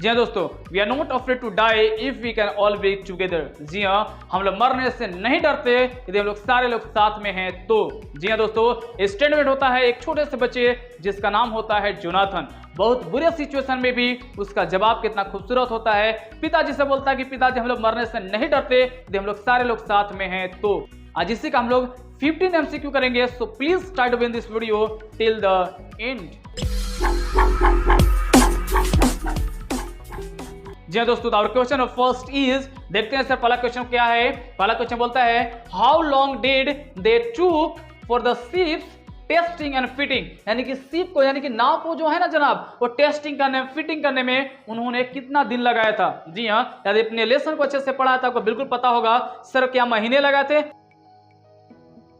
जी हाँ दोस्तों, we are not afraid to die if we can all be together. जी हाँ, हम लोग मरने से नहीं डरते यदि हम लोग सारे लोग साथ में हैं तो। जी हाँ दोस्तों, स्टेटमेंट होता है एक छोटे से बच्चे जिसका नाम होता है जोनाथन। बहुत बुरे सिचुएशन में भी उसका जवाब कितना खूबसूरत होता है। पिताजी से बोलता है कि पिताजी हम लोग मरने से नहीं डरते यदि हम लोग सारे लोग साथ में हैं तो। आज इसी का हम लोग 15 MCQ करेंगे, so please try to win this video till the end. जी हाँ दोस्तों, आवर क्वेश्चन फर्स्ट इज, देखते हैं सर पहला क्वेश्चन क्या है। पहला क्वेश्चन बोलता है हाउ लॉन्ग डिड दे टूक for the ships testing and fitting, यानी कि शिप को यानी कि नाव को जो है ना जनाब, वो टेस्टिंग करने फिटिंग करने में उन्होंने कितना दिन लगाया था। जी हाँ, यदि अपने लेसन को अच्छे से पढ़ा था आपको बिल्कुल पता होगा सर क्या महीने लगाए थे,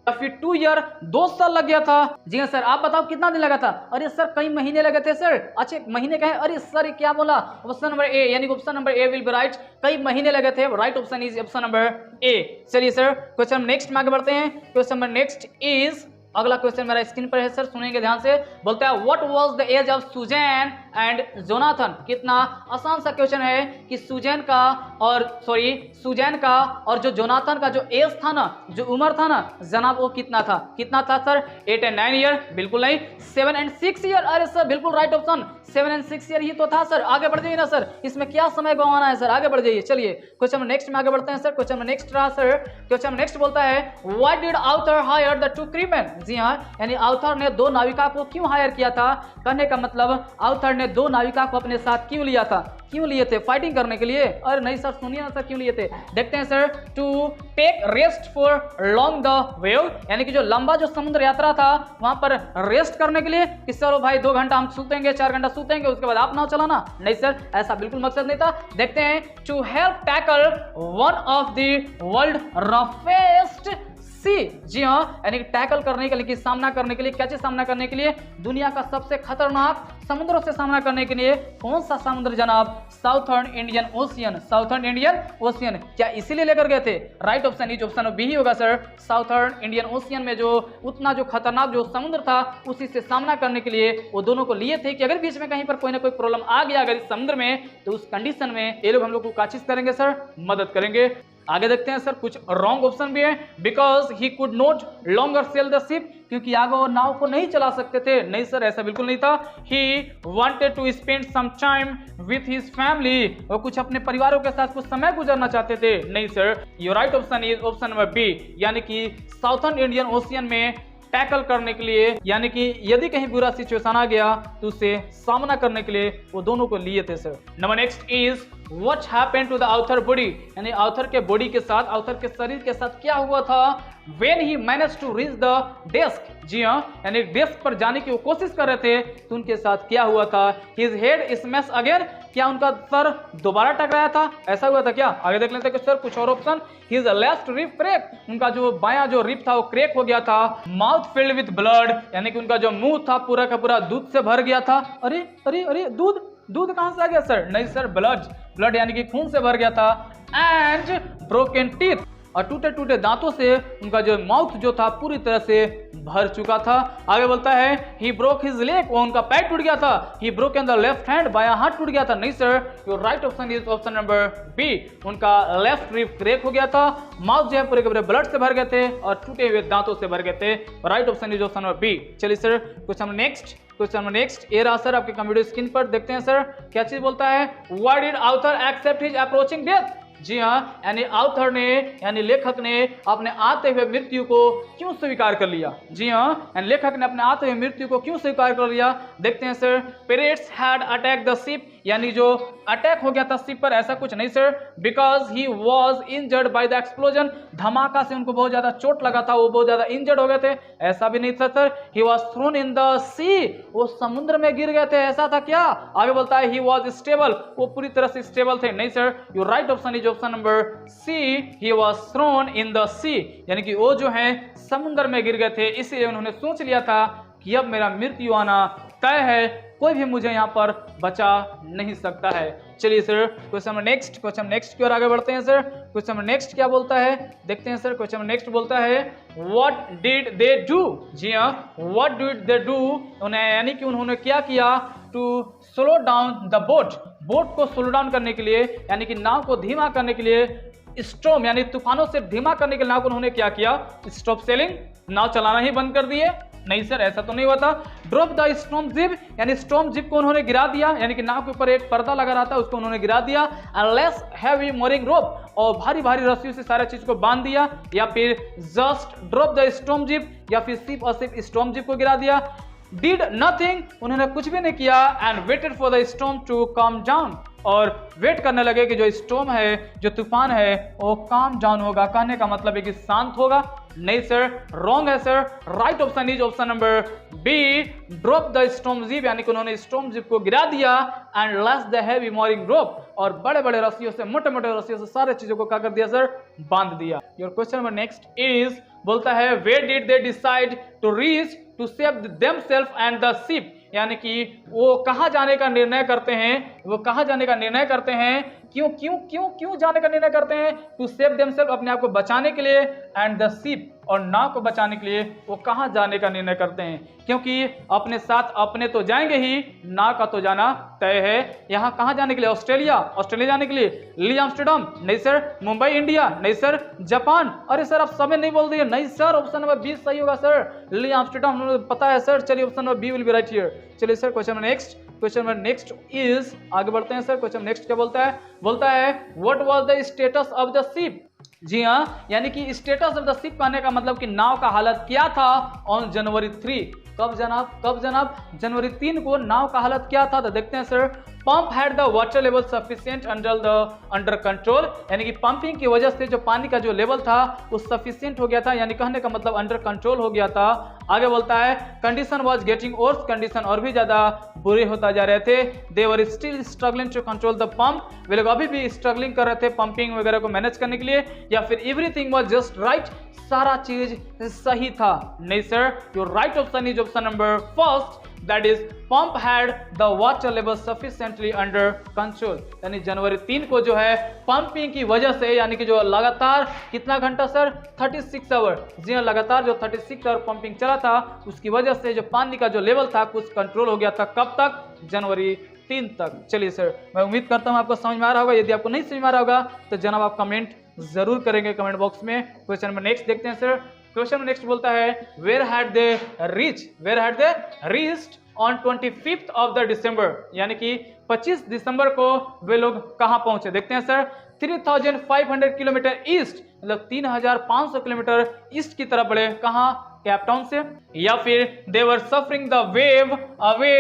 या फिर 2 ईयर 2 साल लग गया था। जी हाँ सर, आप बताओ कितना दिन लगा था। अरे सर कई महीने लगे थे सर। अच्छा महीने का है, अरे सर ये क्या बोला, ऑप्शन नंबर ए, यानी option number A will be right. कई महीने लगे थे, right option is option number A. चलिए सर क्वेश्चन नेक्स्ट में आगे बढ़ते हैं। क्वेश्चन नंबर नेक्स्ट इज, अगला क्वेश्चन मेरा स्क्रीन पर है सर, सुनेंगे ध्यान से। बोलता है what was the age of Susan and Jonathan. कितना आसान सा क्वेश्चन है कि सुजैन का और जो जोनाथन का जो एज था ना, जो उम्र था ना जनाब, वो कितना था। कितना था सर? 8 and 9 ईयर, बिल्कुल नहीं। 7 and 6 ईयर, अरे सर बिल्कुल राइट ऑप्शन, 7 and 6 ईयर ही तो था सर। आगे बढ़ जाइए ना सर, इसमें क्या समय गंवाना है सर, आगे बढ़ जाइए। चलिए क्वेश्चन नेक्स्ट में आगे बढ़ते हैं सर। क्वेश्चन नेक्स्ट रहा सर, क्वेश्चन नेक्स्ट बोलता है why did Arthur hire the 2 crewmen. जी हाँ, यानी आर्थर ने 2 नाविका को क्यों हायर किया था। कहने का मतलब आर्थर ने 2 नाविका को अपने साथ क्यों लिया था। क्यों लिए थे? फाइटिंग करने के लिए? अरे नहीं सर, सुनिए ना सर क्यों लिए थे। देखते हैं sir, to take rest for long the wave, यानी कि जो लंबा जो समुद्र यात्रा था वहां पर रेस्ट करने के लिए कि चलो भाई 2 घंटा हम सूतेंगे, 4 घंटा सूतेंगे, उसके बाद आप नाव चलाना। नहीं सर, ऐसा बिल्कुल मकसद नहीं था। देखते हैं, to help tackle one of the world roughest sea. जी हाँ, यानी टैकल करने के लिए, सामना करने के लिए, क्या चीज सामना करने के लिए, दुनिया का सबसे खतरनाक समुद्रों से सामना करने के लिए। कौन सा समुद्र जनाब? Southern Indian Ocean. Southern Indian Ocean, क्या इसीलिए लेकर गए थे? Right option is option B ही होगा सर। साउथर्न इंडियन ओशियन में जो उतना जो खतरनाक जो समुद्र था उसी से सामना करने के लिए वो दोनों को लिए थे कि अगर बीच में कहीं पर कोई ना कोई प्रॉब्लम आ गया अगर इस समुद्र में, तो उस कंडीशन में ये लोग हम लोग को क्या चीज करेंगे सर? मदद करेंगे। आगे देखते हैं सर, कुछ रॉन्ग ऑप्शन भी है। Because he could not longer sell the ship, क्योंकि आगे वो नाव को नहीं चला सकते थे। नहीं सर, ऐसा बिल्कुल नहीं था। He wanted to spend some time with his family, वो कुछ अपने परिवारों के साथ कुछ समय गुजरना चाहते थे। नहीं sir, your right option is option number B, यानी कि साउथर्न इंडियन ओशियन में टैकल करने के लिए, यानी कि यदि कहीं बुरा सिचुएशन आ गया तो उसे सामना करने के लिए वो दोनों को लिए थे sir. Number next is what happened to the Arthur body, यानी आर्थर के बॉडी के साथ, आर्थर के शरीर के साथ क्या हुआ था when he managed to reach the desk। जी हाँ, यानी डेस्क पर जाने की वो कोशिश कर रहे थे तो उनके साथ क्या हुआ था? his head smashed again, क्या उनका सर दोबारा टकराया था? ऐसा हुआ था क्या? आगे देख लेते हैं सर कुछ और option. his left rib crack, उनका जो बायां जो रिब था वो क्रैक हो गया था। mouth filled with blood, यानी कि उनका जो मुंह था पूरा का पूरा दूध से भर गया था। अरे अरे अरे, दूध कहां से आ गया सर? नहीं सर, ब्लड यानी कि खून से भर गया था। एंड ब्रोकन टीथ, और टूटे टूटे दांतों से उनका जो माउथ जो था पूरी तरह से भर चुका था। आगे बोलता है ही ब्रोक हिज लेग, वो उनका पैर टूट गया था। He broke in the left hand, बायां हाथ टूट गया था। नहीं sir, your right option is option number B, उनका लेफ्ट रिब क्रैक हो गया था। माउथ जो है पूरे के पूरे ब्लड से भर गए थे और टूटे हुए दांतों से भर गए थे। Right option is option number B. चलिए सर क्वेश्चन नेक्स्ट ये रहा सर आपके कंप्यूटर स्क्रीन पर। देखते हैं सर क्या चीज बोलता है। Why did Arthur accept his approaching death. जी हाँ, यानी आर्थर ने, यानी लेखक ने अपने आते हुए मृत्यु को क्यों स्वीकार कर लिया। जी हाँ, यानी लेखक ने अपने आते हुए मृत्यु को क्यों स्वीकार कर लिया। देखते हैं sir, periods had attack the ship, यानी जो अटैक हो गया था शिप पर, ऐसा कुछ नहीं sir. Because he was injured by the explosion, धमाका से उनको बहुत ज्यादा चोट लगा था, वो बहुत ज्यादा इंजर्ड हो गए थे। ऐसा भी नहीं था sir. He was thrown in the sea, वो समुद्र में गिर गए थे। ऐसा था क्या? आगे बोलता है ही वॉज स्टेबल, वो पूरी तरह से स्टेबल थे। नहीं sir, your right option is option number C, he was thrown in the sea, यानी कि वो जो है समुद्र में गिर गए थे, इसलिए उन्होंने सोच लिया था कि अब मेरा मृत्यु आना तय है, कोई भी मुझे यहाँ पर बचा नहीं सकता है। चलिए सर क्वेश्चन नेक्स्ट की ओर आगे बढ़ते हैं सर। क्वेश्चन नेक्स्ट क्या बोलता है देखते हैं सर। क्वेश्चन नेक्स्ट बोलता है व्हाट डिड दे डू। जी हाँ, व्हाट डिड दे डू, यानी कि उन्होंने क्या किया to slow down the boat, boat को स्लो डाउन करने के लिए यानी कि नाव को धीमा करने के लिए, स्टॉर्म यानी तूफानों से धीमा करने के लिए नाव को उन्होंने क्या किया, स्टॉप सेलिंग, नाव चलाना ही बंद कर दिए। नहीं सर, ऐसा तो नहीं हुआ था। ड्रॉप द स्टॉर्म जिप यानी स्टॉर्म जिप को उन्होंने गिरा दिया, यानी कि नाव के ऊपर एक पर्दा लगा रहा था उसको उन्होंने गिरा दिया। लेस हैवी मोरिंग रोप, और भारी भारी रस्सियों से सारा चीज को बांध दिया। या फिर just drop the storm zip, या फिर सिर्फ और सिर्फ स्टॉर्म जिप को गिरा दिया। डिड नथिंग, उन्होंने कुछ भी नहीं किया। And waited for the storm to calm down, और वेट करने लगे कि जो स्टॉर्म है, जो तूफान है, वो काम डाउन होगा। कहने का मतलब है कि शांत होगा। नहीं सर, रॉन्ग है sir. Right option is option number B, drop the storm jib, यानी कि उन्होंने स्टॉर्म जिप को गिरा दिया। And less the heavy mooring rope, और बड़े बड़े रस्सियों से, मोटे मोटे रस्सियों से सारे चीजों को क्या कर दिया सर, बांध दिया। Your question number next is, बोलता है where did they decide to reach to save themselves and the ship, यानी कि वो कहाँ जाने का निर्णय करते हैं, वो कहाँ जाने का निर्णय करते हैं, क्यों क्यों क्यों क्यों जाने का निर्णय करते हैं, टू सेव देमसेल्फ, अपने आप को बचाने के लिए, एंड द शिप, और नाव को बचाने के लिए वो कहाँ जाने का निर्णय करते हैं, क्योंकि अपने साथ अपने तो जाएंगे ही, नाव का तो जाना तय है। यहाँ कहाँ जाने के लिए, ऑस्ट्रेलिया, ऑस्ट्रेलिया जाने के लिए। ली एम्स्टर्डम, नहीं सर। मुंबई इंडिया, नहीं सर। जापान, अरे सर आप समय नहीं बोल दिए, नहीं सर, ऑप्शन नंबर बी सही होगा सर, ली एम्स्टर्डम, पता है सर। चलिए option number B will be right here. चलिए sir question number next, question number next is, आगे बढ़ते हैं सर। क्वेश्चन नेक्स्ट क्या बोलता है, बोलता है what was the status of the ship. जी हाँ, यानी कि स्टेटस ऑफ द शिप कहने का मतलब कि नाव का हालत क्या था ऑन जनवरी 3। कब जनाब, कब जनाब, जनवरी 3 को नाव का हालत क्या था, तो देखते हैं sir. Pump had the water level sufficient under control, यानी कि पंपिंग की वजह से जो पानी का जो लेवल था वो सफिशिएंट हो गया था, यानी कहने का मतलब अंडर कंट्रोल हो गया था। आगे बोलता है condition was getting worse, condition और भी ज्यादा बुरे होता जा रहे थे। They were still struggling to control the pump, वे लोग अभी भी स्ट्रगलिंग कर रहे थे पंपिंग वगैरह को मैनेज करने के लिए। या फिर एवरीथिंग वाज जस्ट राइट, सारा चीज सही था। नहीं sir, your right option is option number first, that is pump had the water level sufficiently under control, यानी जनवरी 3 को जो है पंपिंग की वजह से, यानी कि जो लगातार कितना घंटा सर, 36 आवर, जी हाँ, लगातार जो 36 आवर पंपिंग चला था उसकी वजह से जो पानी का जो लेवल था कुछ कंट्रोल हो गया था। कब तक, जनवरी 3 तक। चलिए सर, मैं उम्मीद करता हूँ आपको समझ में आ रहा होगा। यदि आपको नहीं समझ में आ रहा होगा तो जनाब आप कमेंट जरूर करेंगे कमेंट बॉक्स में। क्वेश्चन नंबर नेक्स्ट देखते हैं सर। क्वेश्चन नंबर नेक्स्ट बोलता है where had they reach, where had they reached on 25th of the December, यानी कि 25 दिसंबर को वे लोग कहां पहुंचे। देखते हैं सर। 3500 किलोमीटर ईस्ट, मतलब 3500 किलोमीटर ईस्ट की तरफ बढ़े, कहां, केपटाउन से। या फिर they were suffering the wave away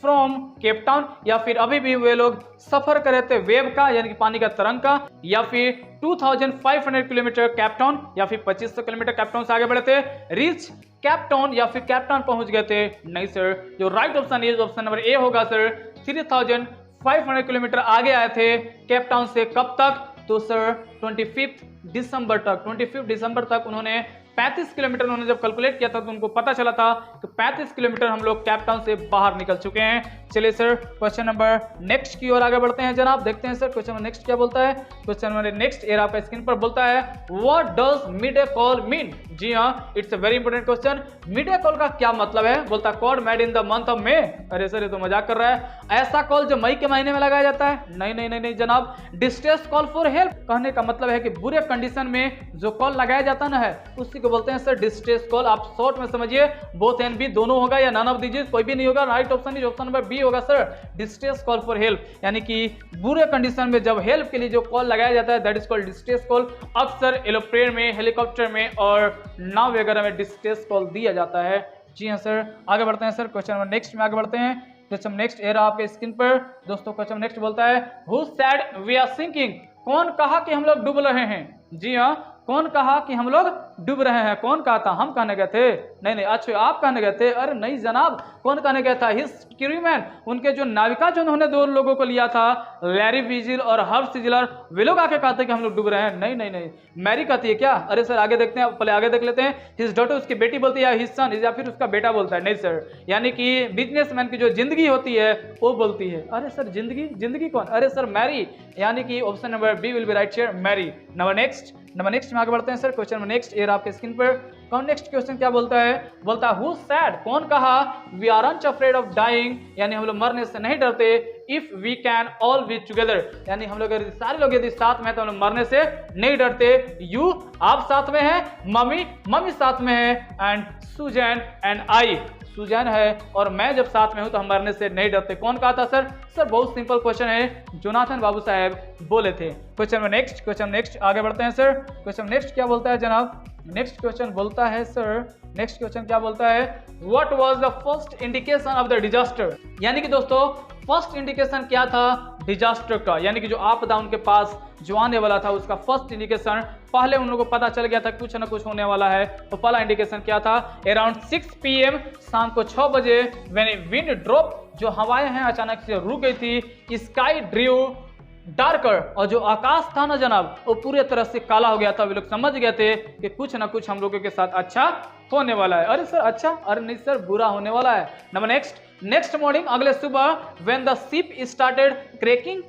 from Cape Town, या फिर अभी भी वे लोग सफर कर रहे थे वेव का, यानी कि पानी का तरंग का। या फिर 2500 किलोमीटर केपटाउन, या फिर 2500 किलोमीटर केपटाउन से आगे बढ़े थे। रीच केपटाउन, या फिर केपटाउन पहुंच गए थे। नहीं सर, जो right option is option number ए होगा सर। 3500 किलोमीटर आगे आए थे केपटाउन से, कब तक, तो सर 25 दिसंबर तक। 25 दिसंबर तक उन्होंने 35 किलोमीटर उन्होंने जब कैलकुलेट किया था तो उनको पता चला था कि 35 किलोमीटर हम लोग केपटाउन से बाहर निकल चुके हैं। चलिए सर क्वेश्चन नंबर नेक्स्ट की ओर आगे बढ़ते हैं जनाब। देखते हैं सर क्वेश्चन नंबर नेक्स्ट क्या बोलता है। क्वेश्चन नंबर नेक्स्ट एयर आपका स्क्रीन पर बोलता है what does midday call mean. जी हाँ, it's a very important question. Midday call का क्या मतलब है, बोलता है call made in the month of May. अरे सर ये तो मजाक कर रहा है, ऐसा कॉल जो मई के महीने में लगाया जाता है। नहीं नहीं नहीं नहीं जनाब, डिस्ट्रेस कॉल फॉर हेल्प कहने का मतलब है कि बुरे कंडीशन में जो कॉल लगाया जाता ना है उसी को बोलते हैं सर डिस्ट्रेस कॉल। आप शॉर्ट में समझिए, बोथ एंड बी दोनों होगा या नन ऑफ दीजिए, कोई भी नहीं होगा। Right option is option number B होगा sir, distress call for help, यानी कि बुरे कंडीशन में जब हेल्प के लिए जो कॉल लगाया जाता है that is called distress call. अक्सर एरोप्लेन में, हेलीकॉप्टर में और नाव वगैरह में डिस्ट्रेस कॉल दिया जाता है। जी हाँ सर, आगे बढ़ते हैं सर क्वेश्चन नंबर नेक्स्ट में आगे बढ़ते हैं। क्वेश्चन नेक्स्ट एयर आपके स्क्रीन पर दोस्तों। क्वेश्चन नेक्स्ट बोलता है who said we are sinking. कौन कहा कि हम लोग डूब रहे हैं। जी हाँ, कौन कहा कि हम लोग डूब रहे हैं, कौन कहा था, हम कहने गए थे। नहीं नहीं, अच्छा आप कहने गए थे। अरे नहीं जनाब, कौन कहने गया था, हिज क्रूमैन, उनके जो नाविका जो उन्होंने दो लोगों को लिया था, लैरी विजिल और हर्ब सिजलर, वे लोग आके कहते कि हम लोग डूब रहे हैं। नहीं नहीं नहीं, मैरी कहती है क्या। अरे सर आगे देखते हैं, पहले आगे देख लेते हैं। हिज डॉटर उसकी बेटी बोलती है, या हिज सन, या फिर उसका बेटा बोलता है। नहीं सर, यानी कि बिजनेसमैन की जो जिंदगी होती है वो बोलती है। अरे सर जिंदगी, जिंदगी कौन, अरे सर मैरी, यानी कि option number B will be right here, Mary. Number next में आगे बढ़ते हैं sir. Question number next are आपके स्क्रीन पर। कौन नेक्स्ट क्वेश्चन क्या बोलता है, बोलता है हु सैड, कौन कहा, we aren't afraid of dying, यानी हम लोग मरने से नहीं डरते, if we can all be together, यानी हम लोग सारे लोग यदि साथ में है तो हम लोग मरने से नहीं डरते, यू आप साथ में है, मम्मी साथ में है, and Susan and I, Susan है और मैं जब साथ में हूं तो हम मरने से नहीं डरते। कौन कहा था सर? सर बहुत सिंपल क्वेश्चन है, जोनाथन बाबू साहब बोले थे। क्वेश्चन नेक्स्ट आगे बढ़ते हैं सर। क्वेश्चन नेक्स्ट क्या बोलता है जनाब? नेक्स्ट क्वेश्चन बोलता है सर, नेक्स्ट क्वेश्चन क्या बोलता है, what was the first indication of the disaster, यानी कि दोस्तों फर्स्ट इंडिकेशन क्या था डिजास्टर का, यानी कि जो आपदा उनके पास जो आने वाला था उसका फर्स्ट इंडिकेशन पहले उन लोगों को पता चल गया था कुछ ना कुछ होने वाला है। तो पहला इंडिकेशन क्या था, अराउंड 6 PM शाम को 6 बजे, व्हेन विंड ड्रॉप, जो हवाएं हैं अचानक से रुक गई थी, स्काई ड्रू डार्कर, और जो आकाश था ना जनाब वो पूरे तरह से काला हो गया था। वे लोग समझ गए थे कि कुछ ना कुछ हम लोगों के साथ अच्छा होने वाला है। अरे सर अच्छा, अरे नहीं सर बुरा होने वाला है। नंबर नेक्स्ट मॉर्निंग, अगले सुबह, when the ship started cracking,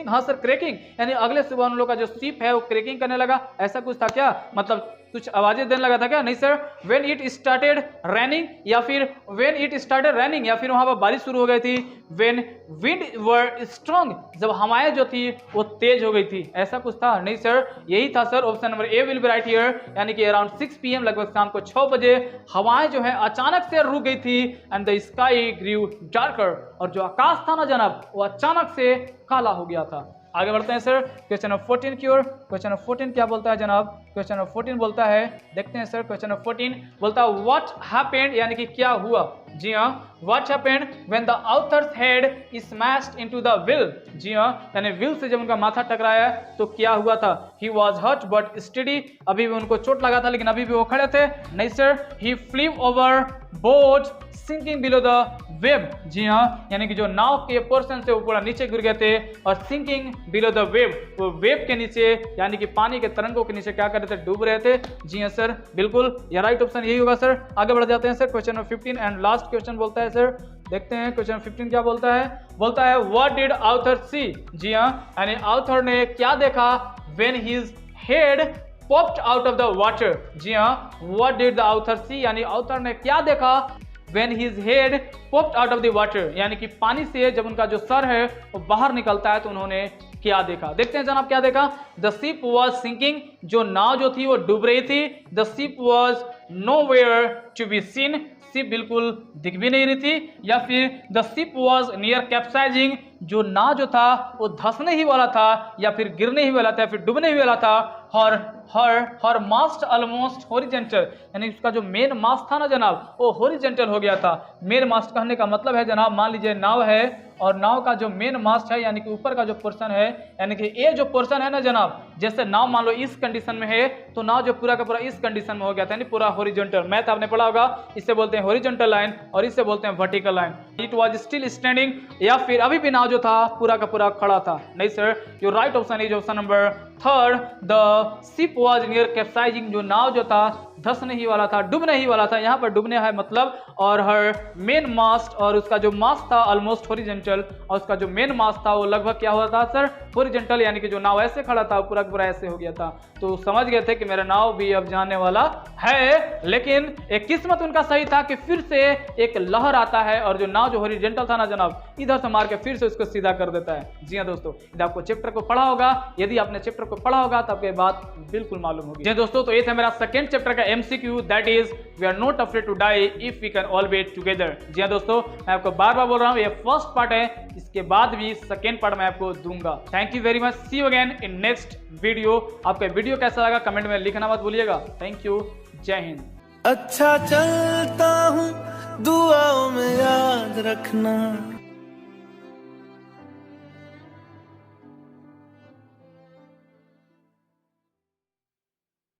हाँ सर क्रैकिंग, यानी अगले सुबह उन लोग का जो शिप है वो क्रैकिंग करने लगा, ऐसा कुछ था क्या, मतलब कुछ आवाजें देने लगा था क्या? नहीं sir. When it started raining, या फिर व्हेन इट स्टार्टेड रैनिंग, या फिर वहां पर बारिश शुरू हो गई थी, व्हेन विंड वर स्ट्रॉन्ग, जब हवाएं जो थी वो तेज हो गई थी, ऐसा कुछ था? नहीं सर, यही था sir, option number A will be right here, यानी कि अराउंड 6 PM लगभग शाम को 6 बजे हवाएं जो है अचानक से रुक गई थी, and the sky grew darker, और जो आकाश था ना जनाब वो अचानक से काला हो गया था। आगे बढ़ते हैं सर, क्वेश्चन नंबर 14 की ओर। क्वेश्चन नंबर 14 क्या बोलता है जनाब? क्वेश्चन नंबर 14 बोलता है, देखते हैं सर, क्वेश्चन नंबर 14 बोलता है व्हाट हैपेंड, यानी कि क्या हुआ। जी हाँ, what happened when the Arthur's head smashed into the wheel, जी हाँ, यानी व्हील से जब उनका माथा टकराया तो क्या हुआ था, he was hurt but steady, अभी भी उनको चोट लगा था लेकिन अभी भी वो खड़े थे। नहीं sir, he flew over boat sinking below the wave, जी हाँ, यानी कि जो नाव के पोर्शन से वो पूरा नीचे गिर गए थे, और सिंकिंग बिलो द वेव, वो वेव के नीचे यानी कि पानी के तरंगों के नीचे क्या कर रहे थे, डूब रहे थे। जी हाँ सर, बिल्कुल ये राइट ऑप्शन यही होगा सर। आगे बढ़ जाते हैं sir, question number 15 and last question बोलता है सर, देखते हैं क्वेश्चन 15 क्या बोलता है, बोलता है व्हाट डिड आर्थर सी, जी हाँ, यानी आर्थर ने क्या देखा, when his head popped out of the water, जी हाँ, what did the Arthur see, यानी आर्थर ने क्या देखा, when his head popped out of the water, यानी कि पानी से जब उनका जो सर है वो बाहर निकलता है तो उन्होंने क्या देखा। देखते हैं जनाब क्या देखा, द शिप वॉज सिंकिंग, जो नाव जो थी वो डूब रही थी, the ship was nowhere to be seen, ship बिल्कुल दिख भी नहीं रही थी, या फिर the ship was near capsizing, जो नाव जो था वो धंसने ही वाला था या फिर गिरने ही वाला था या फिर डूबने ही वाला था, हर मास्ट ऑलमोस्ट हॉरिजेंटल, यानी उसका जो मेन मास्ट था ना जनाब वो हॉरिजेंटल हो गया था। मेन मास्ट कहने का मतलब है जनाब, मान लीजिए नाव है और नाव का जो मेन मास्ट है यानी कि ऊपर का जो पोर्शन है, यानी कि ये जो पोर्शन है ना जनाब, जैसे नाव मान लो इस कंडीशन में है तो नाव जो पूरा का पूरा इस कंडीशन में हो गया था, यानी पूरा हॉरिजॉन्टल। मैथ आपने पढ़ा होगा, इससे बोलते हैं हॉरिजॉन्टल लाइन और इससे बोलते हैं vertical line. It was still standing, या फिर अभी भी नाव जो था पूरा का पूरा खड़ा था। नहीं sir, your right option is option number 3, the ship was near capsizing, जो नाव जो था धंसने ही वाला था, डूबने ही वाला था, यहाँ पर डूबने है मतलब, और हर मेन मास्ट, और उसका जो मास्ट था ऑलमोस्ट हॉरिजॉन्टल, और उसका जो मेन मास्ट था वो लगभग क्या हुआ था सर, हॉरिजॉन्टल, यानी कि जो नाव ऐसे खड़ा था पूरा पूरा ऐसे हो गया था। तो समझ गए थे कि मेरा नाव भी अब जाने वाला है, लेकिन एक किस्मत उनका सही था कि फिर से एक लहर आता है और जो नाव जो हॉरिजॉन्टल था ना जनाब इधर से मार के फिर से उसको सीधा कर देता है। जी हाँ दोस्तों, यदि आपको चैप्टर को पढ़ा होगा, यदि आपने चैप्टर को पढ़ा होगा तो आपको ये बात बिल्कुल मालूम होगी। जी दोस्तों, तो ये था मेरा सेकंड चैप्टर का MCQ, that is we are not afraid to die if we can all be together. जी हाँ दोस्तों, मैं आपको बार बार बोल रहा हूँ ये फर्स्ट पार्ट है, इसके बाद भी सेकेंड पार्ट मैं आपको दूंगा। Thank you very much, see you again in next video. आपका वीडियो कैसा लगा कमेंट में लिखना मत भूलिएगा। थैंक यू, जय हिंद। अच्छा चलता हूँ, दुआओं में याद रखना।